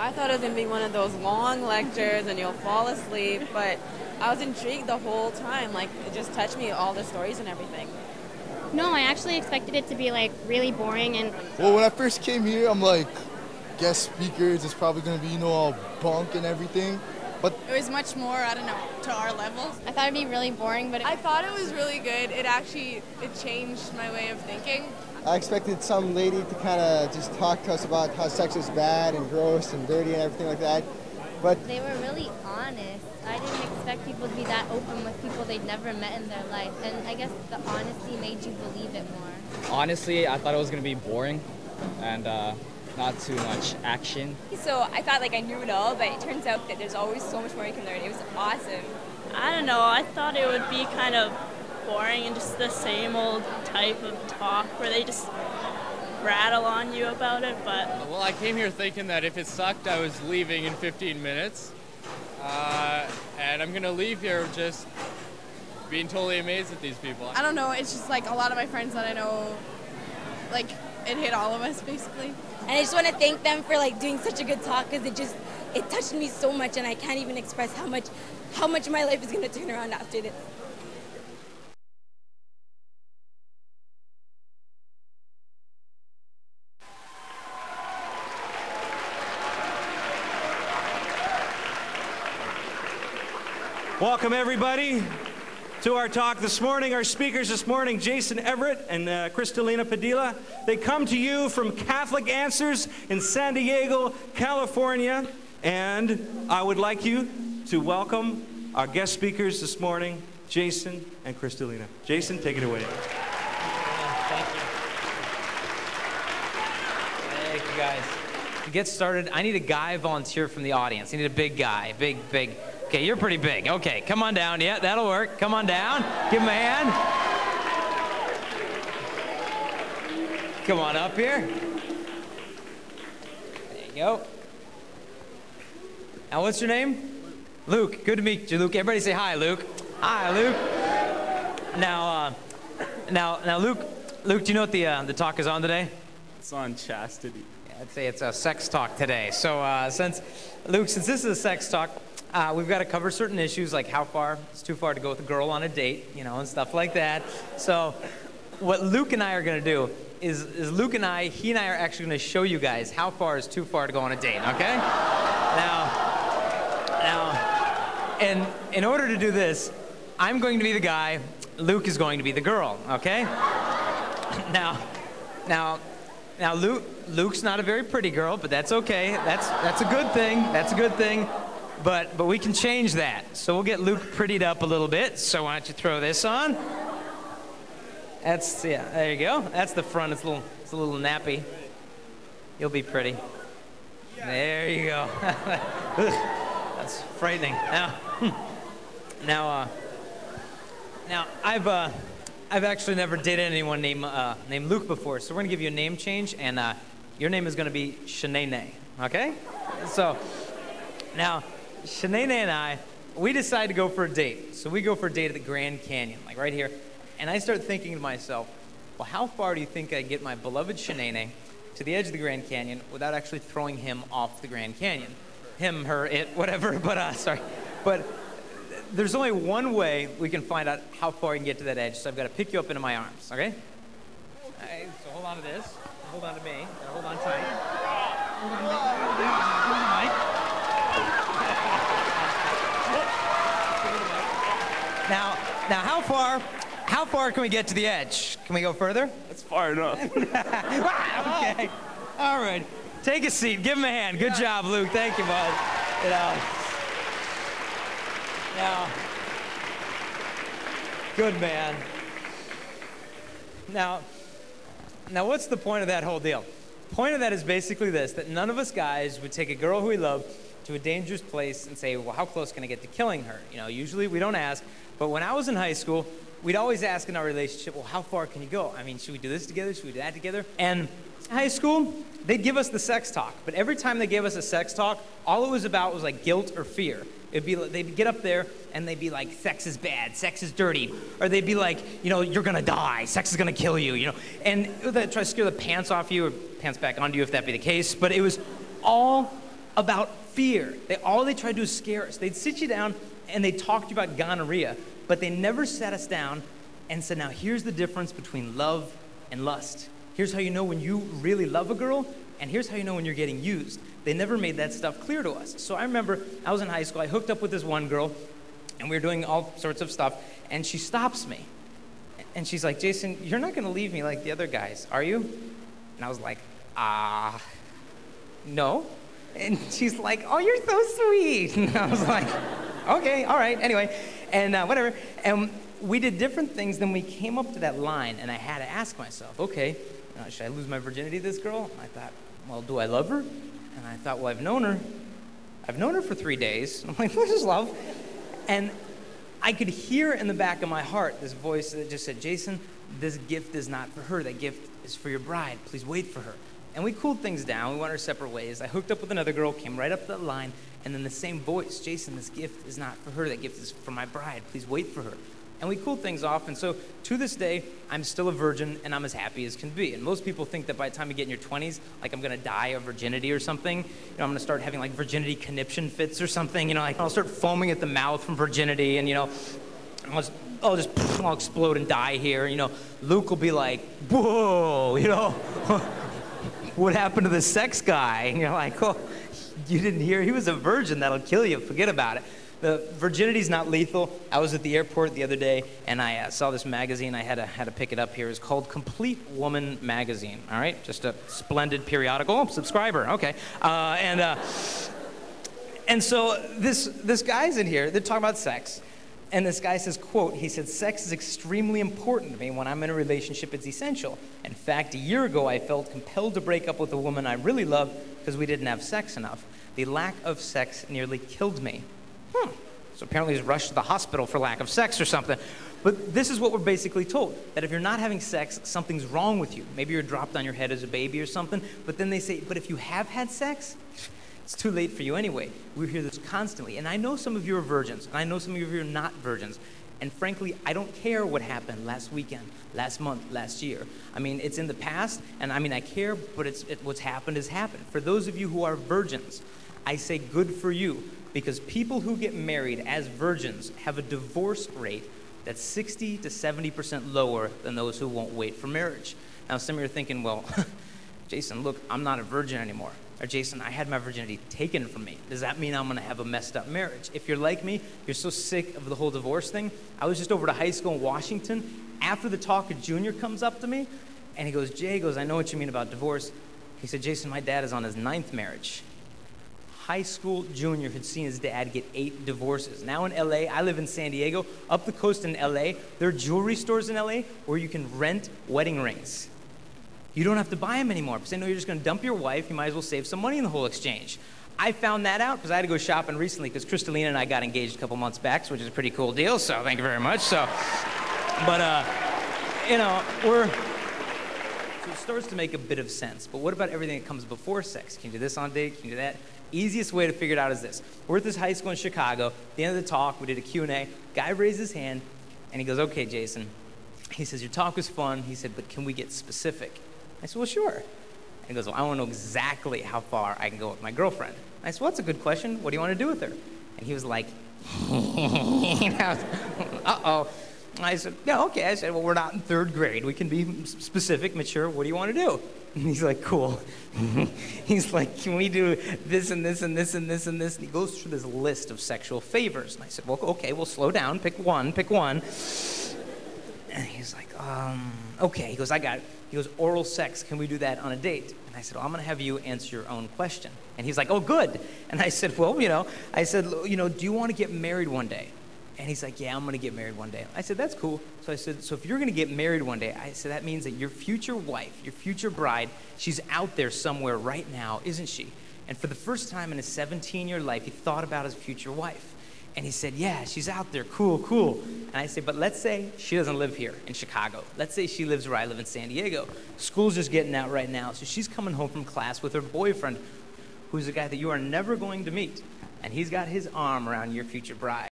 I thought it was going to be one of those long lectures and you'll fall asleep, but I was intrigued the whole time. Like, it just touched me, all the stories and everything. No, I actually expected it to be like really boring and... Well, when I first came here, I'm like, guest speakers, it's probably going to be, all bunk and everything. But it was much more, I don't know, to our level. I thought it'd be really boring, but I thought it was really good. It changed my way of thinking. I expected some lady to kind of just talk to us about how sex is bad and gross and dirty and everything like that. But they were really honest. I didn't expect people to be that open with people they'd never met in their life. And I guess the honesty made you believe it more. Honestly, I thought it was going to be boring and not too much action. So I thought I knew it all, but it turns out that there's always so much more you can learn. It was awesome. I don't know, I thought it would be kind of boring and just the same old type of talk where they just rattle on you about it, but... Well, I came here thinking that if it sucked, I was leaving in 15 minutes. And I'm going to leave here just being totally amazed at these people. I don't know, it's just a lot of my friends that I know, it hit all of us, basically. And I just want to thank them for doing such a good talk, because it touched me so much, and I can't even express how much my life is going to turn around after this. Welcome everybody to our talk this morning. Our speakers this morning, Jason Everett and Cristalina Padilla. They come to you from Catholic Answers in San Diego, California. And I would like you to welcome our guest speakers this morning, Jason and Cristalina. Jason, take it away. Thank you. Thank you, guys. To get started, I need a guy volunteer from the audience. I need a big guy, big. Okay, you're pretty big. Okay, come on down. Yeah, that'll work. Come on down. Give him a hand. Come on up here. There you go. Now, what's your name? Luke. Good to meet you, Luke. Everybody say hi, Luke. Hi, Luke. Now, Luke, do you know what the talk is on today? It's on chastity. Yeah, I'd say it's a sex talk today. So, since this is a sex talk, we've got to cover certain issues like how far it's too far to go with a girl on a date, and stuff like that. So what Luke and I are going to do is he and I are actually going to show you guys how far is too far to go on a date, okay? Now, and in order to do this, I'm going to be the guy, Luke is going to be the girl, okay? Now, Luke's not a very pretty girl, but that's okay. That's a good thing. That's a good thing. But we can change that. So we'll get Luke prettied up a little bit. So why don't you throw this on? There you go. That's the front. It's a little nappy. You'll be pretty. There you go. That's frightening. Now I've actually never dated anyone named Luke before. So we're gonna give you a name change, and your name is gonna be Shanae. Okay? So now, Shanae and I, we decided to go for a date. So we go for a date at the Grand Canyon, right here. And I start thinking to myself, well, how far do you think I get my beloved Shanae to the edge of the Grand Canyon without actually throwing him off the Grand Canyon? Him, her, it, whatever, but sorry. But there's only one way we can find out how far you can get to that edge, so I've got to pick you up into my arms, okay? All right, so hold on to this. Hold on to me. Gotta hold on tight. Hold on to Mike. Now, how far can we get to the edge? Can we go further? That's far enough. Okay. All right. Take a seat. Give him a hand. Good job, Luke. Thank you, bud. Good man. Now, what's the point of that whole deal? The point of that is basically this, that none of us guys would take a girl who we love to a dangerous place and say, well, how close can I get to killing her? Usually we don't ask, but when I was in high school, we'd always ask in our relationship, well, how far can you go? I mean, should we do this together? Should we do that together? And in high school, they'd give us the sex talk, but every time they gave us a sex talk, all it was about was guilt or fear. It'd be they'd get up there and they'd be like, sex is bad, sex is dirty. Or they'd be like, you're gonna die, sex is gonna kill you, And they'd try to scare the pants off you or pants back onto you if that be the case. But it was all about fear. All they tried to do is scare us. They'd sit you down and they'd talk to you about gonorrhea, but they never sat us down and said, now here's the difference between love and lust. Here's how you know when you really love a girl, and here's how you know when you're getting used. They never made that stuff clear to us. So I remember I was in high school, I hooked up with this one girl, and we were doing all sorts of stuff, and she stops me. And she's like, Jason, you're not gonna leave me like the other guys, are you? And I was like, no. And she's like, oh, you're so sweet. And I was like, okay, all right, anyway, and whatever. And we did different things, then we came up to that line, and I had to ask myself, okay, should I lose my virginity to this girl? And I thought, well, do I love her? And I thought, well, I've known her for 3 days. I'm like, what is love? And I could hear in the back of my heart this voice that just said, Jason, this gift is not for her. That gift is for your bride. Please wait for her. And we cooled things down. We went our separate ways. I hooked up with another girl, came right up to that line, and then the same voice, Jason, this gift is not for her. That gift is for my bride. Please wait for her. And we cooled things off, and so to this day, I'm still a virgin, and I'm as happy as can be. And most people think that by the time you get in your 20s, like I'm gonna die of virginity or something. You know, I'm gonna start having like virginity conniption fits or something. You know, like I'll start foaming at the mouth from virginity, and you know, I'll explode and die here. You know, Luke will be like, whoa, you know, what happened to the sex guy? And you're like, oh, you didn't hear? He was a virgin. That'll kill you. Forget about it. The virginity's not lethal. I was at the airport the other day, and I saw this magazine. I had to pick it up here. It's called Complete Woman Magazine, all right? Just a splendid periodical. Oh, subscriber, okay. And so this guy's in here. They're talking about sex. And this guy says, quote, he said, sex is extremely important to me. When I'm in a relationship, it's essential. In fact, a year ago, I felt compelled to break up with a woman I really loved because we didn't have sex enough. The lack of sex nearly killed me. So apparently he's rushed to the hospital for lack of sex or something. But this is what we're basically told, that if you're not having sex, something's wrong with you. Maybe you're dropped on your head as a baby or something. But then they say, but if you have had sex, it's too late for you anyway. We hear this constantly. And I know some of you are virgins, and I know some of you are not virgins. And frankly, I don't care what happened last weekend, last month, last year. I mean, it's in the past, and I mean, I care, but what's happened has happened. For those of you who are virgins, I say good for you, because people who get married as virgins have a divorce rate that's 60 to 70% lower than those who won't wait for marriage. Now, some of you are thinking, well, Jason, look, I'm not a virgin anymore. Or Jason, I had my virginity taken from me. Does that mean I'm gonna have a messed up marriage? If you're like me, you're so sick of the whole divorce thing. I was just over to high school in Washington. After the talk, a junior comes up to me, and he goes, Jay, I know what you mean about divorce. He said, Jason, my dad is on his 9th marriage. High school junior had seen his dad get 8 divorces. Now in LA, I live in San Diego. Up the coast in LA, there are jewelry stores in LA where you can rent wedding rings. You don't have to buy them anymore because they know you're just going to dump your wife. You might as well save some money in the whole exchange. I found that out because I had to go shopping recently because Kristalina and I got engaged a couple months back, which is a pretty cool deal, so thank you very much. So, but, you know, so it starts to make a bit of sense. But what about everything that comes before sex? Can you do this on a date? Can you do that? Easiest way to figure it out is this. We're at this high school in Chicago. At the end of the talk, we did a Q&A. Guy raised his hand, and he goes, okay, Jason. He says, your talk was fun. He said, but can we get specific? I said, well, sure. And he goes, well, I want to know exactly how far I can go with my girlfriend. I said, well, that's a good question. What do you want to do with her? And he was like, uh-oh. I said, yeah, okay. I said, well, we're not in 3rd grade. We can be specific, mature. What do you want to do? And he's like, cool. He's like, can we do this and this and this and this and this? And he goes through this list of sexual favors. And I said, well, okay, we'll slow down. Pick one. And he's like, okay. He goes, I got it. He goes, oral sex. Can we do that on a date? And I said, well, I'm going to have you answer your own question. And he's like, oh, good. And I said, well, do you want to get married one day? And he's like, yeah, I'm going to get married one day. I said, that's cool. So I said, so if you're going to get married one day, I said, that means that your future wife, your future bride, she's out there somewhere right now, isn't she? And for the first time in his 17-year life, he thought about his future wife. And he said, yeah, she's out there, cool. And I said, but let's say she doesn't live here in Chicago. Let's say she lives where I live in San Diego. School's just getting out right now, so she's coming home from class with her boyfriend, who's a guy that you are never going to meet. And he's got his arm around your future bride.